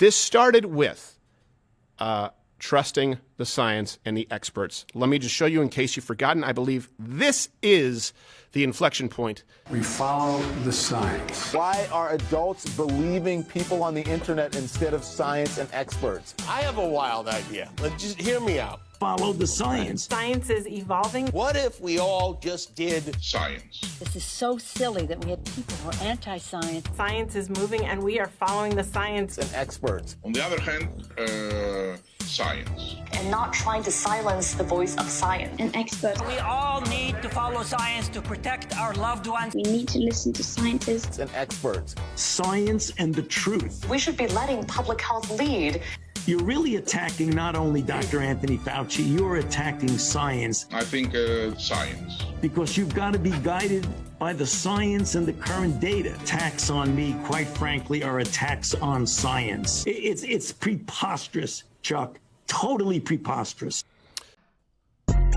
This started with trusting the science and the experts. Let me just show you in case you've forgotten. I believe this is the inflection point. We follow the science. Why are adults believing people on the internet instead of science and experts? I have a wild idea. Just hear me out. Follow the science. Science is evolving. What if we all just did science? This is so silly that we had people who are anti-science. Science is moving and we are following the science. And experts. On the other hand, science. And not trying to silence the voice of science. An expert. We all need to follow science to protect our loved ones. We need to listen to scientists. And experts. Science and the truth. We should be letting public health lead. You're really attacking not only Dr. Anthony Fauci, you're attacking science. I think science. Because you've got to be guided by the science and the current data. Attacks on me, quite frankly, are attacks on science. It's preposterous, Chuck. Totally preposterous.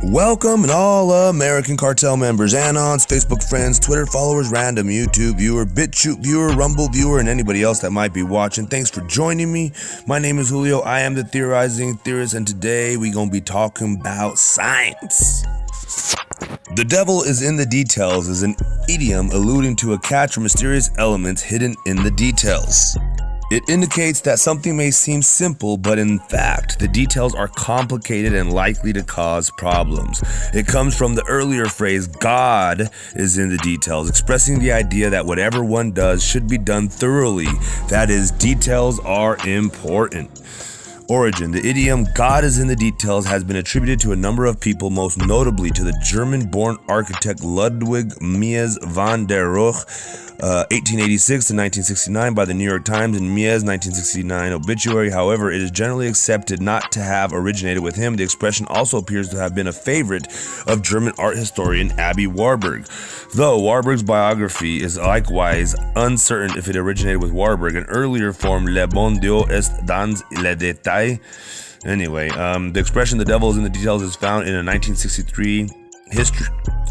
Welcome and all American Cartel members, Anons, Facebook friends, Twitter followers, random YouTube viewer, BitChute viewer, Rumble viewer, and anybody else that might be watching. Thanks for joining me. My name is Julio. I am the Theorizing Theorist, and today we're going to be talking about science. The devil is in the details is an idiom alluding to a catch or mysterious elements hidden in the details. It indicates that something may seem simple, but in fact, the details are complicated and likely to cause problems. It comes from the earlier phrase, God is in the details, expressing the idea that whatever one does should be done thoroughly. That is, details are important. Origin. The idiom God is in the details has been attributed to a number of people, most notably to the German-born architect Ludwig Mies van der Rohe, 1886 to 1969 by the New York Times, and Mies' 1969 obituary. However, it is generally accepted not to have originated with him. The expression also appears to have been a favorite of German art historian Aby Warburg. Though Warburg's biography is likewise uncertain if it originated with Warburg, an earlier form, Le bon Dieu est dans les détails. Anyway, the expression "the devil is in the details" is found in a 1963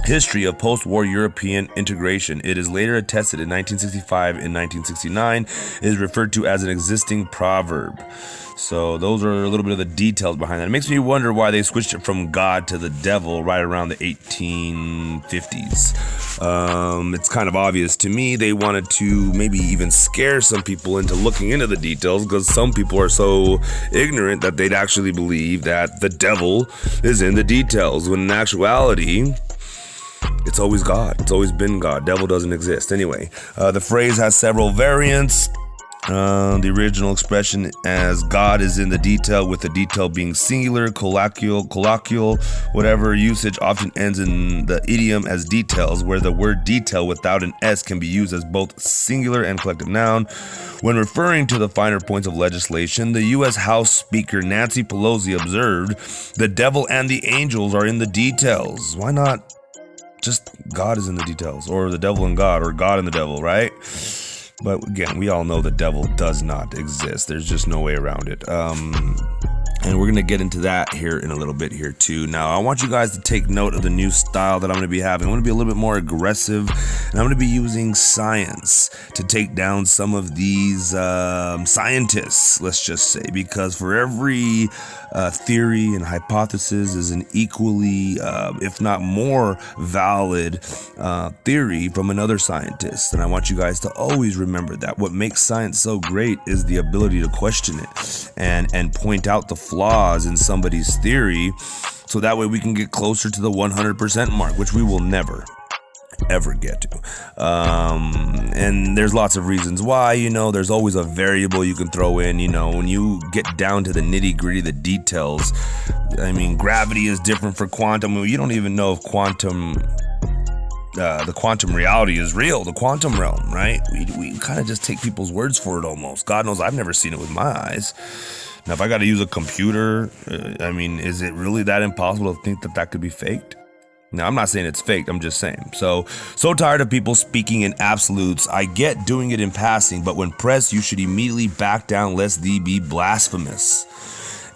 history of post-war European integration. It is later attested in 1965 and 1969. It is referred to as an existing proverb. So those are a little bit of the details behind that. It makes me wonder why they switched it from God to the devil right around the 1850s. It's kind of obvious to me they wanted to maybe even scare some people into looking into the details, because some people are so ignorant that they'd actually believe that the devil is in the details, when in actuality, it's always God. It's always been God. Devil doesn't exist. Anyway, the phrase has several variants. The original expression as God is in the detail, with the detail being singular, colloquial, whatever usage often ends in the idiom as details, where the word detail without an S can be used as both singular and collective noun. When referring to the finer points of legislation, the U.S. House Speaker Nancy Pelosi observed, "The devil and the angels are in the details." Why not just God is in the details, or the devil and God, or God and the devil, right? But again, we all know the devil does not exist. There's just no way around it. And we're going to get into that here in a little bit here too. Now, I want you guys to take note of the new style that I'm going to be having. I'm going to be a little bit more aggressive, and I'm going to be using science to take down some of these scientists, let's just say, because for every theory and hypothesis is an equally, if not more valid theory from another scientist. And I want you guys to always remember that. What makes science so great is the ability to question it and point out the flaws in somebody's theory, so that way we can get closer to the 100% mark, which we will never ever get to. And there's lots of reasons why. There's always a variable you can throw in. When you get down to the nitty gritty, the details, I mean, gravity is different for quantum. You don't even know if the quantum reality is real, the quantum realm, right? We kind of just take people's words for it almost. God knows I've never seen it with my eyes. Now, if I got to use a computer, is it really that impossible to think that could be faked? Now, I'm not saying it's faked, I'm just saying. So tired of people speaking in absolutes. I get doing it in passing, but when pressed, you should immediately back down lest thee be blasphemous.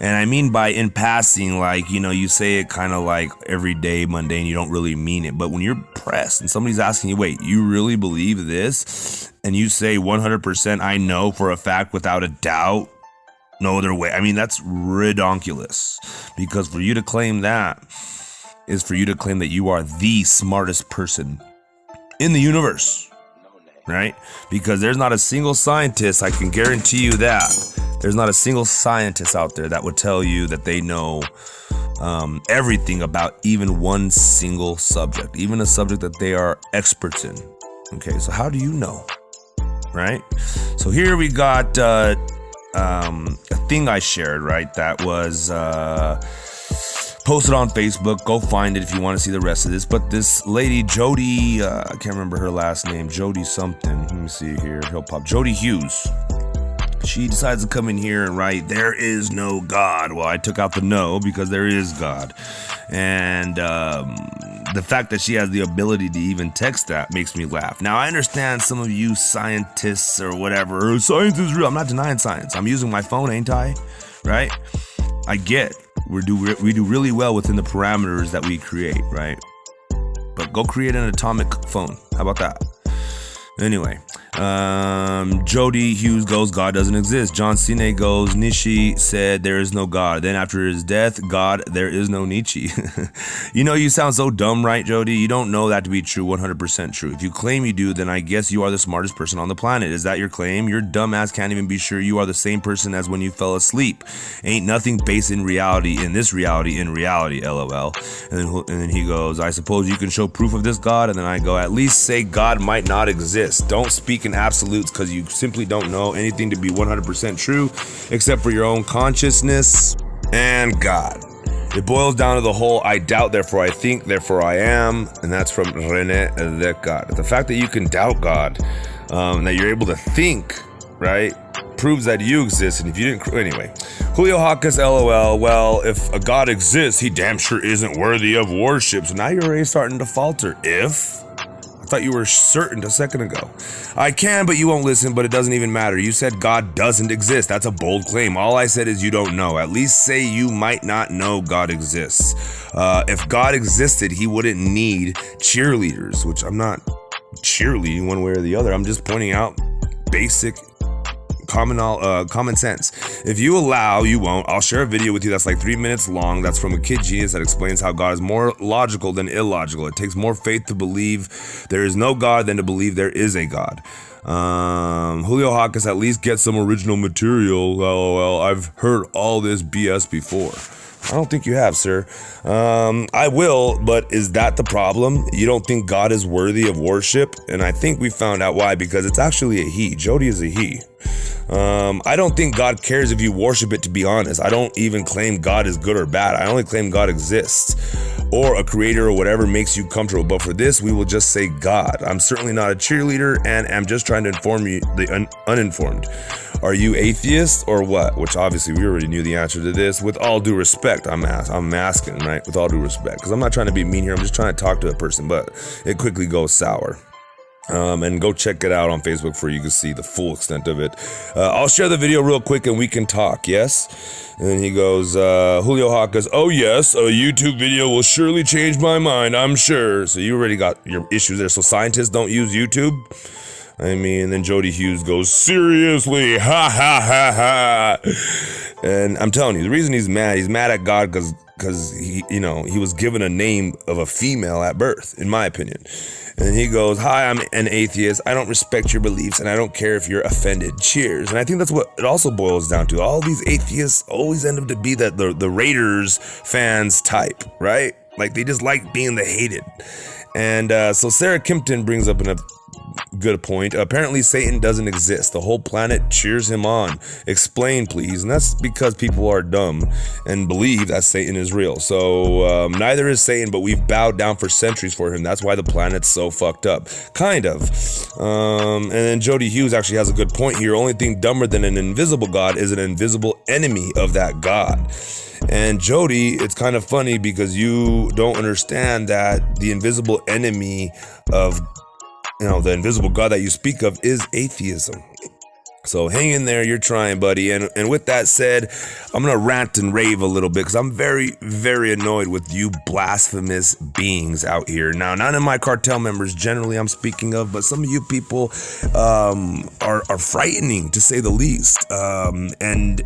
And I mean by in passing, like, you say it kind of like everyday, mundane, you don't really mean it. But when you're pressed and somebody's asking you, wait, you really believe this? And you say 100%, I know for a fact without a doubt, No other way. I mean, that's redonkulous. Because for you to claim that is for you to claim that you are the smartest person in the universe, right? Because there's not a single scientist, I can guarantee you that. There's not a single scientist out there that would tell you that they know everything about even one single subject, even a subject that they are experts in. Okay, so how do you know, right? So here we got a thing I shared, right, that was posted on Facebook. Go find it if you want to see the rest of this. But this lady, Jody, I can't remember her last name, Jody something. Let me see here. He'll pop. Jody Hughes. She decides to come in here and write, "There is no God." Well, I took out the no because there is God. And the fact that she has the ability to even text that makes me laugh. Now, I understand some of you scientists or whatever, science is real. I'm not denying science. I'm using my phone, ain't I? Right? I get we do really well within the parameters that we create, right? But go create an atomic phone. How about that? Anyway, Jody Hughes goes, "God doesn't exist." John Cena goes, "Nietzsche said there is no God. Then after his death, God, there is no Nietzsche." You know, you sound so dumb, right, Jody? You don't know that to be true, 100% true. If you claim you do, then I guess you are the smartest person on the planet. Is that your claim? Your dumb ass can't even be sure you are the same person as when you fell asleep. Ain't nothing based in reality, in this reality, in reality, LOL. And then he goes, "I suppose you can show proof of this God?" And then I go, "At least say God might not exist. Don't speak in absolutes because you simply don't know anything to be 100% true except for your own consciousness and God. It boils down to the whole I doubt, therefore I think, therefore I am." And that's from René Descartes. The fact that you can doubt God, that you're able to think, right, proves that you exist. And if you didn't, anyway. Julio Hawkins, LOL. Well, if a God exists, he damn sure isn't worthy of worship. So now you're already starting to falter. I thought you were certain a second ago. "I can, but you won't listen, but it doesn't even matter. You said God doesn't exist. That's a bold claim. All I said is you don't know. At least say you might not know God exists. If God existed, he wouldn't need cheerleaders," which I'm not cheerleading one way or the other. I'm just pointing out basic common sense. If you allow, you won't. I'll share a video with you that's like 3 minutes long. That's from a kid genius that explains how God is more logical than illogical. It takes more faith to believe there is no God than to believe there is a God. Julio Hawkins, at least get some original material. LOL. I've heard all this BS before. I don't think you have, sir. I will, but is that the problem? You don't think God is worthy of worship? And I think we found out why, because it's actually a he. Jody is a he. I don't think God cares if you worship it, to be honest. I don't even claim God is good or bad. I only claim God exists, or a creator, or whatever makes you comfortable. But for this, we will just say God. I'm certainly not a cheerleader, and I'm just trying to inform you, the uninformed. Are you atheist or what? Which obviously we already knew the answer to this. With all due respect, I'm asking, right? With all due respect, because I'm not trying to be mean here. I'm just trying to talk to a person, but it quickly goes sour. And go check it out on Facebook for you can see the full extent of it. I'll share the video real quick and we can talk, yes? And then he goes, Julio Hawkins, "Oh yes, a YouTube video will surely change my mind, I'm sure." So you already got your issues there. So scientists don't use YouTube? I mean, then Jody Hughes goes, "Seriously, ha ha ha ha." And I'm telling you, the reason he's mad at God because he was given a name of a female at birth, in my opinion. And he goes, "Hi, I'm an atheist. I don't respect your beliefs, and I don't care if you're offended. Cheers." And I think that's what it also boils down to. All these atheists always end up to be that the Raiders fans type, right? Like they just like being the hated. And so Sarah Kimpton brings up a good point. Apparently Satan doesn't exist. The whole planet cheers him on. Explain, please. And that's because people are dumb and believe that Satan is real. So neither is Satan, but we've bowed down for centuries for him. That's why the planet's so fucked up. Kind of. And then Jody Hughes actually has a good point here. Only thing dumber than an invisible God is an invisible enemy of that God. And Jody, it's kind of funny because you don't understand that the invisible enemy of the invisible God that you speak of is atheism. So hang in there, you're trying, buddy. And with that said, I'm going to rant and rave a little bit because I'm very, very annoyed with you blasphemous beings out here. Now, none of my cartel members generally I'm speaking of, but some of you people are frightening, to say the least. And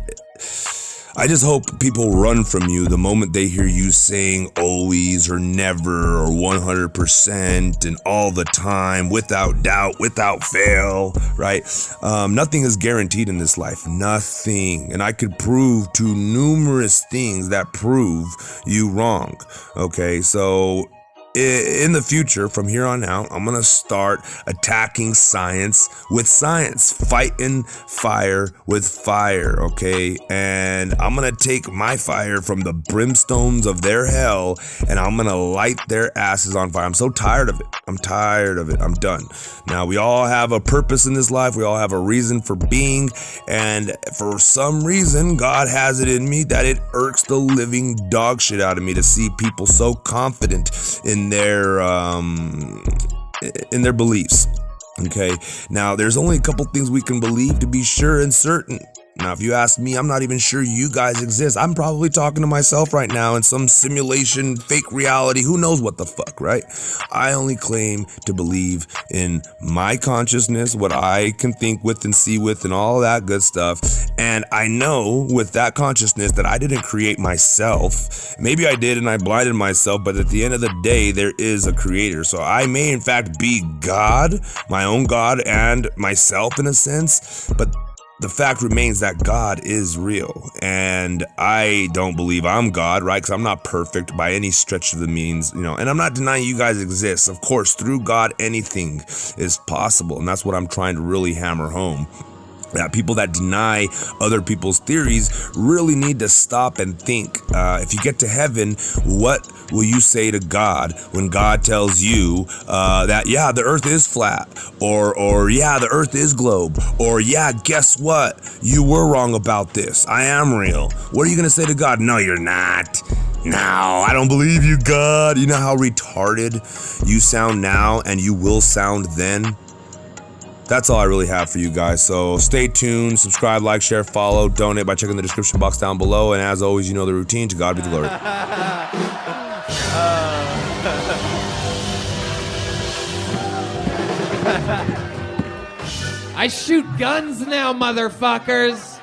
I just hope people run from you the moment they hear you saying always or never or 100% and all the time, without doubt, without fail, right? Nothing is guaranteed in this life, nothing. And I could prove to numerous things that prove you wrong, okay? So in the future, from here on out, I'm going to start attacking science with science, fighting fire with fire, okay? And I'm going to take my fire from the brimstones of their hell, and I'm going to light their asses on fire. I'm so tired of it. I'm tired of it. I'm done. Now, we all have a purpose in this life. We all have a reason for being, and for some reason, God has it in me that it irks the living dog shit out of me to see people so confident in their beliefs. Okay, now there's only a couple things we can believe to be sure and certain. Now, if you ask me, I'm not even sure you guys exist. I'm probably talking to myself right now in some simulation, fake reality, who knows what the fuck, right? I only claim to believe in my consciousness, what I can think with and see with and all that good stuff. And I know with that consciousness that I didn't create myself. Maybe I did and I blinded myself, but at the end of the day, there is a creator. So I may in fact be God, my own God and myself in a sense, but the fact remains that God is real, and I don't believe I'm God, right? Because I'm not perfect by any stretch of the means, you know, and I'm not denying you guys exist. Of course, through God, anything is possible, and that's what I'm trying to really hammer home. That people that deny other people's theories really need to stop and think. If you get to heaven, what will you say to God when God tells you that, yeah, the earth is flat, or yeah, the earth is globe, or yeah, guess what? You were wrong about this. I am real. What are you going to say to God? No, you're not. No, I don't believe you, God. You know how retarded you sound now and you will sound then? That's all I really have for you guys. So stay tuned, subscribe, like, share, follow, donate by checking the description box down below. And as always, you know the routine. To God be the glory. I shoot guns now, motherfuckers.